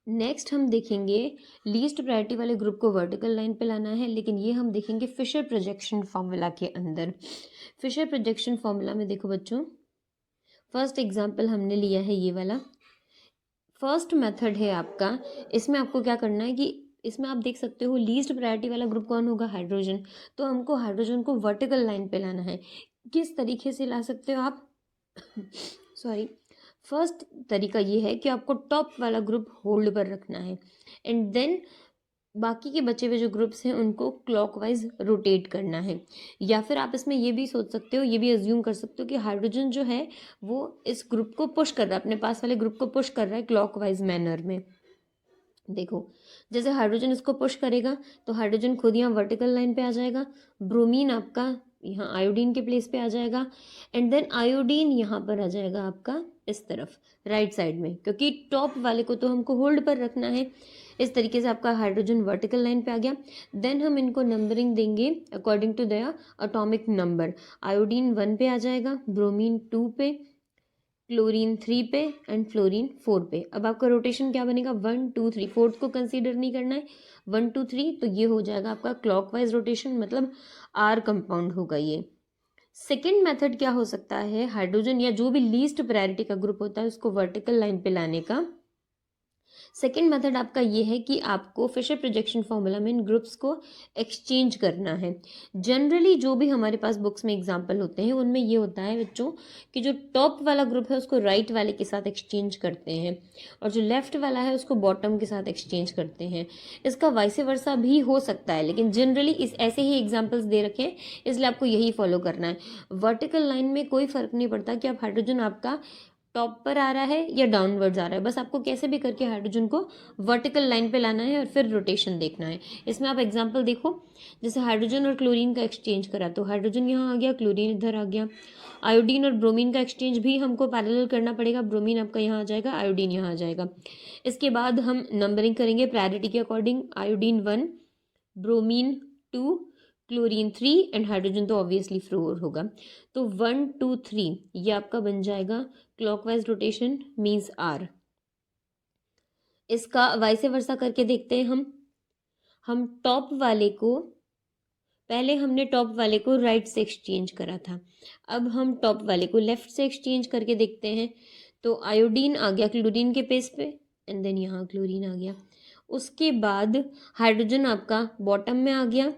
Next हम देखेंगे least priority वाले ग्रुप को वर्टिकल लाइन पे लाना है, लेकिन ये हम देखेंगे फिशर प्रोजेक्शन फॉर्मूला के अंदर। फिशर प्रोजेक्शन फॉर्मूला में देखो बच्चों, फर्स्ट एग्जांपल हमने लिया है ये वाला। फर्स्ट मेथड है आपका, इसमें आपको क्या करना है कि इसमें आप देख सकते हो लीस्ट प्रायोरिटी वाला ग्रुप कौन होगा, हाइड्रोजन। तो हमको हाइड्रोजन को वर्टिकल लाइन पे लाना है। किस तरीके से ला सकते हो आप सॉरी, फर्स्ट तरीका ये है कि आपको टॉप वाला ग्रुप होल्ड पर रखना है एंड देन बाकी के बचे हुए जो ग्रुप्स हैं उनको क्लॉकवाइज रोटेट करना है। या फिर आप इसमें ये भी सोच सकते हो, ये भी अज्यूम कर सकते हो कि हाइड्रोजन जो है वो इस ग्रुप को पुश कर रहा है, अपने पास वाले ग्रुप को पुश कर रहा है क्लॉकवाइज मैनर में। देखो जैसे हाइड्रोजन इसको पुश करेगा तो हाइड्रोजन खुद यहाँ वर्टिकल लाइन पे आ जाएगा, ब्रोमीन आपका यहाँ आयोडीन के प्लेस पे आ जाएगा एंड देन आयोडीन यहाँ पर आ जाएगा आपका इस तरफ राइट साइड में, क्योंकि टॉप वाले को तो हमको होल्ड पर रखना है। इस तरीके से आपका हाइड्रोजन वर्टिकल लाइन पे आ गया। देन हम इनको नंबरिंग देंगे according to their atomic number. Iodine 1 पे आ जाएगा, ब्रोमीन 2 पे, क्लोरीन 3 पे एंड फ्लोरीन 4 पे। अब आपका रोटेशन क्या बनेगा, 1 2 3, फोर्थ को कंसीडर नहीं करना है, 1 2 3, तो ये हो जाएगा आपका क्लॉकवाइज रोटेशन, मतलब आर कंपाउंड होगा ये। सेकेंड मेथड क्या हो सकता है, हाइड्रोजन या जो भी लीस्ट प्रायोरिटी का ग्रुप होता है उसको वर्टिकल लाइन पे लाने का। सेकेंड मेथड आपका ये है कि आपको फिशर प्रोजेक्शन फॉर्मूला में इन ग्रुप्स को एक्सचेंज करना है। जनरली जो भी हमारे पास बुक्स में एग्जांपल होते हैं उनमें ये होता है बच्चों कि जो टॉप वाला ग्रुप है उसको राइट वाले के साथ एक्सचेंज करते हैं और जो लेफ्ट वाला है उसको बॉटम के साथ एक्सचेंज करते हैं। इसका वाइस वर्सा भी हो सकता है, लेकिन जनरली इस ऐसे ही एग्जाम्पल्स दे रखे हैं इसलिए आपको यही फॉलो करना है। वर्टिकल लाइन में कोई फर्क नहीं पड़ता कि आप हाइड्रोजन आपका टॉप पर आ रहा है या डाउनवर्ड्स आ रहा है, बस आपको कैसे भी करके हाइड्रोजन को वर्टिकल लाइन पे लाना है और फिर रोटेशन देखना है। इसमें आप एग्जांपल देखो, जैसे हाइड्रोजन और क्लोरीन का एक्सचेंज करा तो हाइड्रोजन यहाँ आ गया, क्लोरीन इधर आ गया। आयोडीन और ब्रोमीन का एक्सचेंज भी हमको पैरेलल करना पड़ेगा, ब्रोमीन आपका यहाँ आ जाएगा, आयोडीन यहाँ आ जाएगा। इसके बाद हम नंबरिंग करेंगे प्रायोरिटी के according, iodine 1, bromine 2, chlorine 3 and hydrogen तो ऑब्वियसली 4 होगा। तो 1 2 3 ये आपका बन जाएगा क्लॉकवाइज रोटेशन मीन्स आर। इसका वाइस वर्सा करके देखते हैं हम टॉप वाले को, पहले हमने टॉप वाले को राइट से एक्सचेंज करा था, अब हम टॉप वाले को लेफ्ट से एक्सचेंज करके देखते हैं। तो आयोडीन आ गया क्लोरीन के पेज पे एंड देन यहाँ क्लोरीन आ गया। उसके बाद हाइड्रोजन आपका बॉटम में आ गया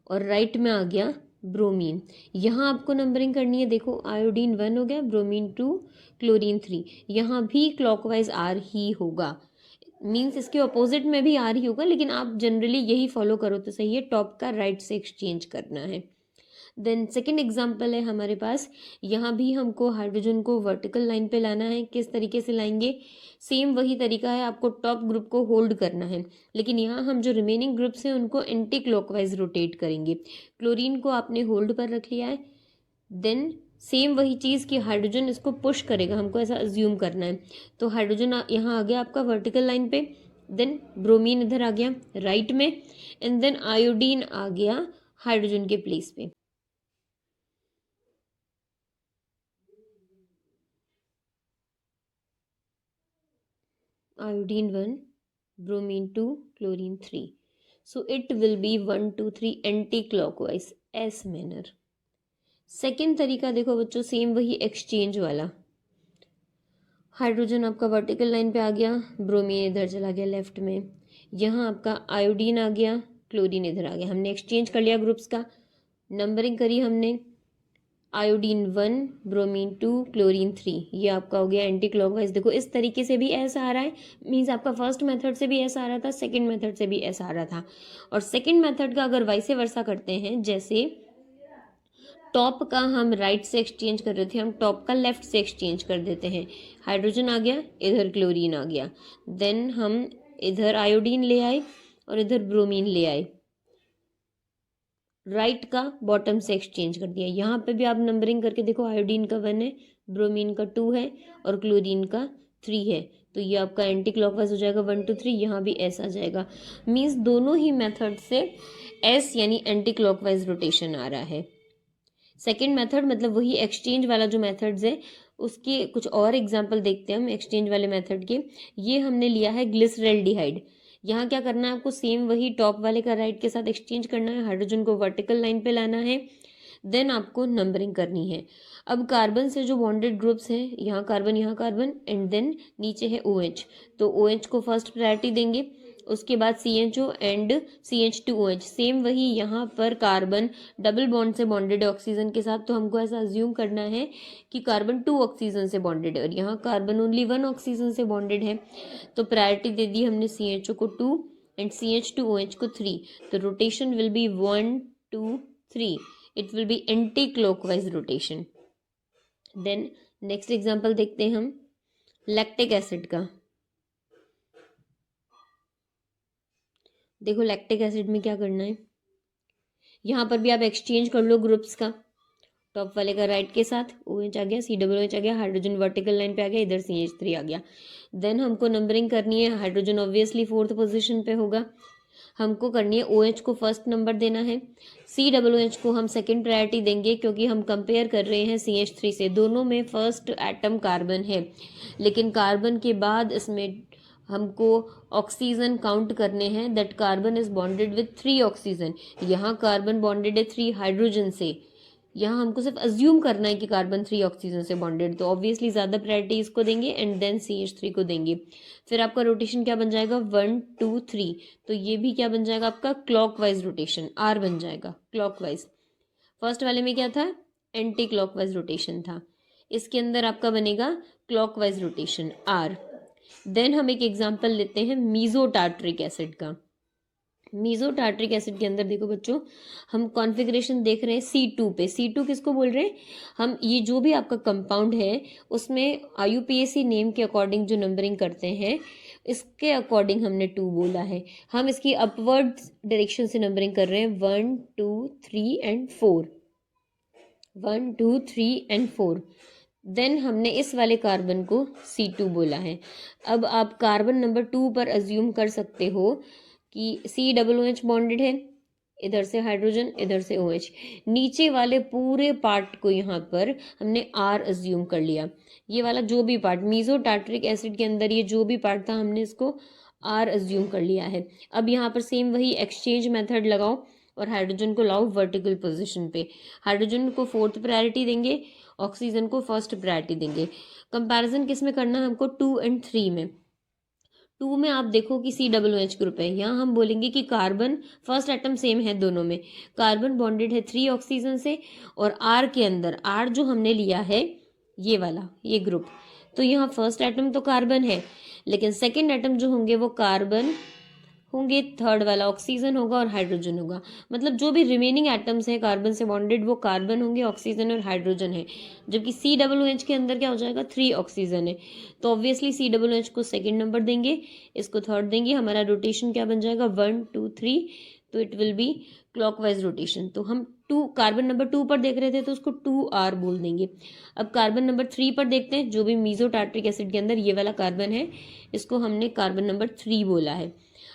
और राइट में आ गया ब्रोमीन। यहाँ आपको नंबरिंग करनी है, देखो आयोडीन 1 हो गया, ब्रोमीन 2, क्लोरीन 3, यहाँ भी क्लॉकवाइज आर ही होगा, मीन्स इसके अपोजिट में भी आर ही होगा, लेकिन आप जनरली यही फॉलो करो तो सही है, टॉप का राइट से एक्सचेंज करना है। देन सेकेंड एग्जाम्पल है हमारे पास, यहाँ भी हमको हाइड्रोजन को वर्टिकल लाइन पे लाना है। किस तरीके से लाएंगे, सेम वही तरीका है, आपको टॉप ग्रुप को होल्ड करना है, लेकिन यहाँ हम जो रिमेनिंग ग्रुप्स हैं उनको एंटी क्लॉकवाइज रोटेट करेंगे। क्लोरीन को आपने होल्ड पर रख लिया है, देन सेम वही चीज़ कि हाइड्रोजन इसको पुश करेगा, हमको ऐसा अज्यूम करना है। तो हाइड्रोजन यहाँ आ गया आपका वर्टिकल लाइन पे, देन ब्रोमीन इधर आ गया राइट में एंड देन आयोडीन आ गया हाइड्रोजन के प्लेस पे। Iodine 1, bromine 2, chlorine 3. So it will be 1 2 3 anti-clockwise S manner. Second तरीका देखो बच्चों, सेम वही एक्सचेंज वाला, हाइड्रोजन आपका वर्टिकल लाइन पे आ गया, ब्रोमीन इधर चला गया लेफ्ट में, यहाँ आपका आयोडीन आ गया, क्लोरीन इधर आ गया, हमने एक्सचेंज कर लिया ग्रुप्स का, नंबरिंग करी हमने, आयोडीन 1, ब्रोमीन 2, क्लोरीन 3, ये आपका हो गया एंटी क्लॉकवाइज। देखो इस तरीके से भी ऐसा आ रहा है, मीन्स आपका फर्स्ट मेथड से भी ऐसा आ रहा था, सेकंड मेथड से भी ऐसा आ रहा था। और सेकंड मेथड का अगर वाइसे वर्सा करते हैं, जैसे टॉप का हम राइट से एक्सचेंज कर रहे थे, हम टॉप का लेफ्ट से एक्सचेंज कर देते हैं, हाइड्रोजन आ गया, इधर क्लोरीन आ गया, देन हम इधर आयोडीन ले आए और इधर ब्रोमीन ले आए, राइट का बॉटम से एक्सचेंज कर दिया। यहाँ पे भी आप नंबरिंग करके देखो, आयोडीन का 1 है, ब्रोमीन का 2 है और क्लोरीन का 3 है, तो ये आपका एंटी क्लॉकवाइज हो जाएगा 1 2 3, यहाँ भी ऐसा आ जाएगा, मीन्स दोनों ही मेथड से एस यानी एंटी क्लॉकवाइज रोटेशन आ रहा है। सेकेंड मेथड मतलब वही एक्सचेंज वाला जो मेथड्स है उसके कुछ और एग्जाम्पल देखते हैं हम एक्सचेंज वाले मेथड के। ये हमने लिया है ग्लिसरैल्डिहाइड। यहाँ क्या करना है आपको, सेम वही टॉप वाले का राइट के साथ एक्सचेंज करना है, हाइड्रोजन को वर्टिकल लाइन पे लाना है, देन आपको नंबरिंग करनी है। अब कार्बन से जो बॉन्डेड ग्रुप्स हैं, यहाँ कार्बन एंड देन नीचे है OH, तो OH को फर्स्ट प्रायोरिटी देंगे, उसके बाद CHO एंड CH2OH। सेम वही यहाँ पर कार्बन डबल बॉन्ड से बॉन्डेड है ऑक्सीजन के साथ, तो हमको ऐसा अज्यूम करना है कि कार्बन 2 ऑक्सीजन से बॉन्डेड है, और यहाँ कार्बन ओनली 1 ऑक्सीजन से बॉन्डेड है, तो प्रायोरिटी दे दी हमने CHO को 2 एंड CH2OH को 3। तो rotation will be 1 2 3, it will be anti clockwise rotation. Then next example देखते हैं हम लैक्टिक एसिड का। देखो लैक्टिक एसिड में क्या करना है, यहाँ पर भी आप एक्सचेंज कर लो ग्रुप्स का, टॉप वाले का राइट के साथ OH आ गया, COOH आ गया, हाइड्रोजन वर्टिकल लाइन पे आ गया, इधर CH3 आ गया। देन हमको नंबरिंग करनी है, हाइड्रोजन ऑब्वियसली 4th पोजीशन पे होगा, हमको करनी है OH को फर्स्ट नंबर देना है, COOH को हम सेकंड प्रायोरिटी देंगे, क्योंकि हम कंपेयर कर रहे हैं CH3 से, दोनों में फर्स्ट एटम कार्बन है, लेकिन कार्बन के बाद इसमें हमको ऑक्सीजन काउंट करने हैं, that carbon is bonded with 3 oxygen. यहाँ कार्बन बॉन्डेड है 3 हाइड्रोजन से, यहाँ हमको सिर्फ अज्यूम करना है कि कार्बन 3 ऑक्सीजन से बॉन्डेड, तो ऑब्वियसली ज़्यादा प्रायोरिटी इसको देंगे एंड देन CH3 को देंगे। फिर आपका रोटेशन क्या बन जाएगा, 1 2 3, तो ये भी क्या बन जाएगा आपका क्लॉकवाइज रोटेशन, R बन जाएगा क्लॉकवाइज। फर्स्ट वाले में क्या था, एंटी क्लॉकवाइज रोटेशन था, इसके अंदर आपका बनेगा क्लॉकवाइज रोटेशन R। देन हम एक एग्जाम्पल लेते हैं मीजो टार्ट्रिक एसिड का। मीजो टार्ट्रिक एसिड के अंदर देखो बच्चों, हम कॉन्फ़िगरेशन देख रहे हैं C2 पे। C2 किसको बोल रहे हैं हम, ये जो भी आपका कंपाउंड है उसमें IUPAC नेम के अकॉर्डिंग जो नंबरिंग करते हैं, इसके अकॉर्डिंग हमने 2 बोला है, हम इसकी अपवर्ड डायरेक्शन से नंबरिंग कर रहे हैं, 1 2 3 एंड 4, 1 2 3 एंड 4। देन हमने इस वाले कार्बन को C2 बोला है। अब आप कार्बन नंबर 2 पर अज्यूम कर सकते हो कि COOH बॉन्डेड है, इधर से हाइड्रोजन, इधर से OH, नीचे वाले पूरे पार्ट को यहाँ पर हमने R अज्यूम कर लिया। ये वाला जो भी पार्ट मीजो टार्ट्रिक एसिड के अंदर ये जो भी पार्ट था, हमने इसको R अज्यूम कर लिया है। अब यहाँ पर सेम वही एक्सचेंज मेथड लगाओ और हाइड्रोजन को लाओ वर्टिकल पोजिशन पे, हाइड्रोजन को 4th प्रायोरिटी देंगे, ऑक्सीजन को फर्स्ट प्रायोरिटी देंगे। कंपैरिजन किस में करना है हमको, 2 एंड 3 में। 2 में आप देखो कि COOH ग्रुप है, यहाँ हम बोलेंगे कि कार्बन फर्स्ट एटम सेम है दोनों में, कार्बन बॉन्डेड है 3 ऑक्सीजन से, और R के अंदर R जो हमने लिया है ये वाला, ये ग्रुप, तो यहाँ फर्स्ट एटम तो कार्बन है, लेकिन सेकेंड एटम जो होंगे वो कार्बन होंगे, थर्ड वाला ऑक्सीजन होगा और हाइड्रोजन होगा, मतलब जो भी रिमेनिंग एटम्स हैं कार्बन से बॉन्डेड वो कार्बन होंगे, ऑक्सीजन और हाइड्रोजन है, जबकि COOH के अंदर क्या हो जाएगा, 3 ऑक्सीजन है, तो ऑब्वियसली COOH को सेकंड नंबर देंगे, इसको थर्ड देंगे, हमारा रोटेशन क्या बन जाएगा, 1 2 3, तो it will B clockwise rotation. तो हम 2 कार्बन नंबर 2 पर देख रहे थे तो उसको 2R बोल देंगे। अब कार्बन नंबर 3 पर देखते हैं, जो भी मीजो टार्ट्रिक एसिड के अंदर ये वाला कार्बन है, इसको हमने कार्बन नंबर 3 बोला है।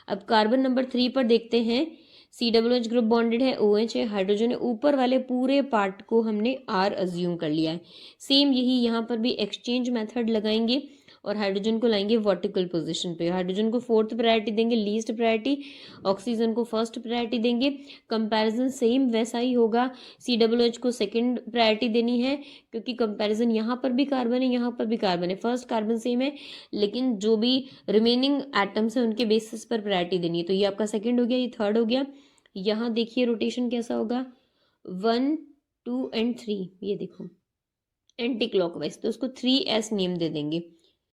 अब कार्बन नंबर 3 पर देखते हैं, COOH ग्रुप बॉन्डेड है, OH है, हाइड्रोजन है, ऊपर वाले पूरे पार्ट को हमने R अज्यूम कर लिया है। सेम यही यहाँ पर भी एक्सचेंज मेथड लगाएंगे और हाइड्रोजन को लाएंगे वर्टिकल पोजीशन पे, हाइड्रोजन को 4th प्रायोरिटी देंगे, लीस्ट प्रायोरिटी, ऑक्सीजन को फर्स्ट प्रायोरिटी देंगे। कंपैरिजन सेम वैसा ही होगा, COOH को सेकंड प्रायोरिटी देनी है, क्योंकि कंपैरिजन यहाँ पर भी कार्बन है, यहाँ पर भी कार्बन है, फर्स्ट कार्बन सेम है, लेकिन जो भी रिमेनिंग एटम्स हैं उनके बेसिस पर प्रायोरिटी देनी है। तो ये आपका सेकंड हो गया, ये थर्ड हो गया। यहाँ देखिए रोटेशन कैसा होगा, 1 2 एंड 3, ये देखो एंटी क्लॉकवाइज, तो उसको 3S नेम दे देंगे।